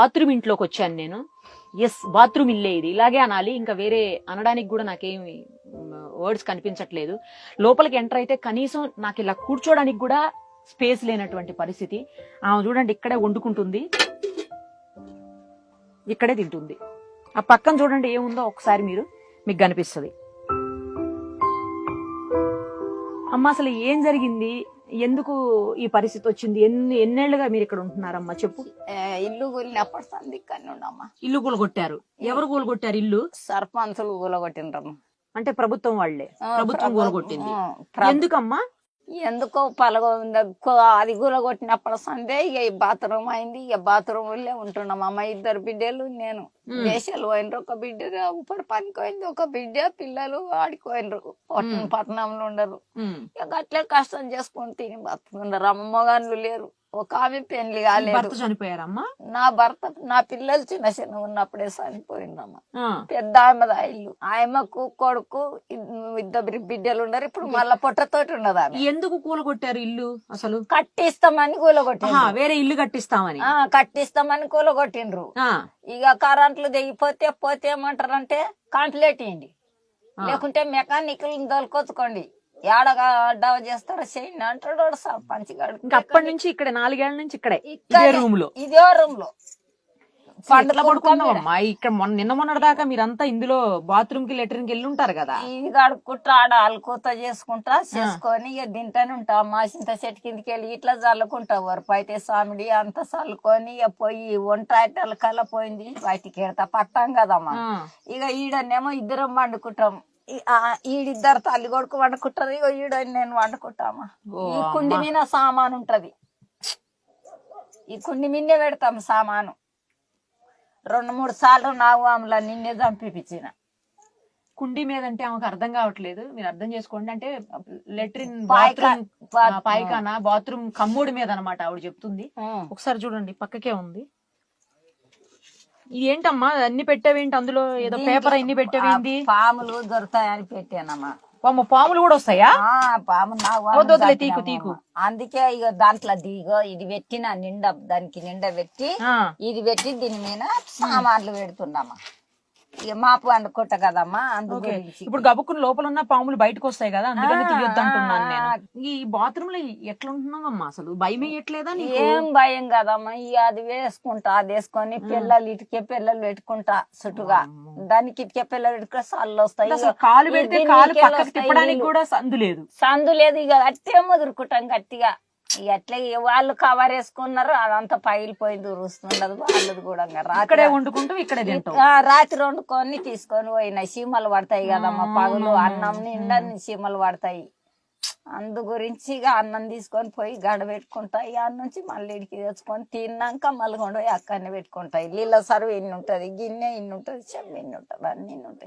Bathroom ఇంట్లోకి వచ్చాను నేను. ఎస్, బాత్రూమ్ ఇల్లే ఇది, ఇలాగే అనాలి, ఇంకా వేరే అనడానికి కూడా నాకేమి వర్డ్స్ కనిపించట్లేదు. లోపలికి ఎంటర్ అయితే కనీసం నాకు ఇలా కూర్చోడానికి కూడా స్పేస్ లేనటువంటి పరిస్థితి. ఆమె చూడండి ఇక్కడే వండుకుంటుంది, ఇక్కడే తింటుంది. ఆ పక్కన చూడండి ఏముందో ఒకసారి మీకు కనిపిస్తుంది. అమ్మ అసలు ఏం జరిగింది, ఎందుకు ఈ పరిస్థితి వచ్చింది, ఎన్నేళ్లుగా మీరు ఇక్కడ ఉంటున్నారమ్మా చెప్పు. ఇల్లు కూలినప్పుడు సందిక్కని ఉండమ్మా. ఇల్లు కూలగొట్టారు? ఎవరు కూలగొట్టారు ఇల్లు? సర్పంచులు కూలగొట్టిండ్రమ్మా. అంటే ప్రభుత్వం వాళ్ళే, ప్రభుత్వం కూలగొట్టింది. ఎందుకమ్మా? ఎందుకో అది కూలగొట్టినప్పుడు సందే ఇక ఈ బాత్రూమ్ అయింది. ఇక బాత్రూమ్ లో ఉంటున్నాం అమ్మ. 2 బిడ్డలు, నేను దేశాలు పోయినరు. ఒక బిడ్డ ఉప్పటి పనికి పోయింది, ఒక బిడ్డ పిల్లలు ఆడిపోయినరు. పట్టణంలో ఉండరు. ఇక అట్లే కష్టం చేసుకుని తిని బతుకున్నారు. అమ్మగారు లేరు. ఒక ఆమె పెళ్లి కాలేదు. చనిపోయారమ్మా? నా భర్త, నా పిల్లలు చిన్న చిన్న ఉన్నప్పుడే చనిపోయిందమ్మా. పెద్ద ఆమె ఇల్లు, ఆయమ్మకు కొడుకు 2 బిడ్డలు ఉండరు. ఇప్పుడు మళ్ళా పొట్టతోటి ఉండదు ఆమె. ఎందుకు కూలగొట్టారు ఇల్లు? అసలు కట్టిస్తామని కూలగొట్టిండ్రు. వేరే ఇల్లు కట్టిస్తామని కట్టిస్తామని కూలగొట్టిండ్రు. ఇక కరెంట్లు దిగిపోతే ఏమంటారంటే కాంట్లేట్ ఇవ్వండి, లేకుంటే మెకానికల్ దొలకొచ్చుకోండి, ఏడగా అడ్డా చేస్తారో చేయండి అంటాడు సర్పంచ్ గారు. అప్పటి నుంచి ఇక్కడ 4 ఏళ్ల నుంచి ఇక్కడే రూమ్ లో, ఇదే రూమ్ లో పండ్ల పడుకున్నామమ్మా. ఇక్కడ నిన్న మొన్నటి దాకా మీరంతా ఇందులో బాత్రూమ్ కి లెటరిన్ కి వెళ్ళి ఉంటారు కదా. ఇది కడుక్కుంటా ఆడ అలుకూత చేసుకొని ఇక తింటానే ఉంటా. మాసింత చెట్టు కిందకి వెళ్ళి ఇట్లా చల్లుకుంటా. వరపు అయితే సామిడి అంతా చల్లుకొని ఇక పోయి వంట ఐటాల కల్లా పోయింది బయటికి ఎడతా పట్టాం కదమ్మా. ఇక ఈడనేమో 2 వండుకుంటాం. ఈడిద్దరు తల్లి కొడుకు వండుకుంటారు. ఇక ఈడ నేను వండుకుంటామా. ఈ కుండి మీద సామాను ఉంటది, ఈ కుండి మీదే పెడతాం సామాను. 2-3 సార్లు నాగువాములా నిన్నే చంపిపించిన. కుండి మీద అంటే ఆమెకు అర్థం కావట్లేదు, మీరు అర్థం చేసుకోండి. అంటే లెట్రిన్ పాయికానా బాత్రూమ్ కమ్మోడి మీద అనమాట ఆవిడ చెప్తుంది. ఒకసారి చూడండి పక్కకే ఉంది. ఏంటమ్మా అన్ని పెట్టావేంటి అందులో? ఏదో పేపర్ అన్ని పెట్టావేంటి? పాములు దొరుకుతాయని పెట్టానమ్మా. పాములు కూడా వస్తాయా? పాము తీకు. అందుకే ఇక దాంట్లో ఇది పెట్టిన నిండా, దానికి నిండా పెట్టి ఇది పెట్టి దీని మీద సామాన్లు పెడుతున్నామా. ఇక మాపు అనుకుంటా కదమ్మా. అందుకే ఇప్పుడు గబుక్కుని లోపల ఉన్న పాములు బయటకు వస్తాయి కదా, అందుకని తీయొద్దు అంటున్నాను నేను. ఈ బాత్రూమ్ లో ఎట్లా ఉంటున్నావమ్మా? అసలు భయం వేయట్లేదా? ఏం భయం కదమ్మా. ఇక అది వేసుకుంటా, అది వేసుకొని పిల్లలు ఇటుకే పిల్లలు పెట్టుకుంటా చుట్టుగా. దానికి ఇటుకే పిల్లలు పెట్టుకుంటే సల్లు వస్తాయి. కాలు పెడితే కాలు పక్కకి తిప్పడానికి కూడా సందు లేదు. ఇక అట్టే ముదురుకుంటాం గట్టిగా. ఎట్లా వాళ్ళు కవర్ వేసుకున్నారు, అదంతా పగిలిపోయింది, రుస్తుండదు. వాళ్ళది కూడా ఇక్కడే వండుకుంటూ ఇక్కడే తింటాం. రాత్రి వండుకొని తీసుకొని పోయిన చీమలు పడతాయి కదమ్మా. పగులు అన్నం నిండా చీమలు పడతాయి. అందు గురించి ఇక అన్నం తీసుకొని పోయి గడ పెట్టుకుంటాయి. అన్న నుంచి మళ్ళీ ఇడికి తెచ్చుకొని తిన్నాక మళ్ళీ కొండ పోయి అక్కడనే పెట్టుకుంటాయి. నీళ్ళ సరువు ఎన్ని ఉంటది, గిన్నె ఇన్ని ఉంటది, చెమ్మ ఎన్ని ఉంటది, అన్ని ఉంటాయి.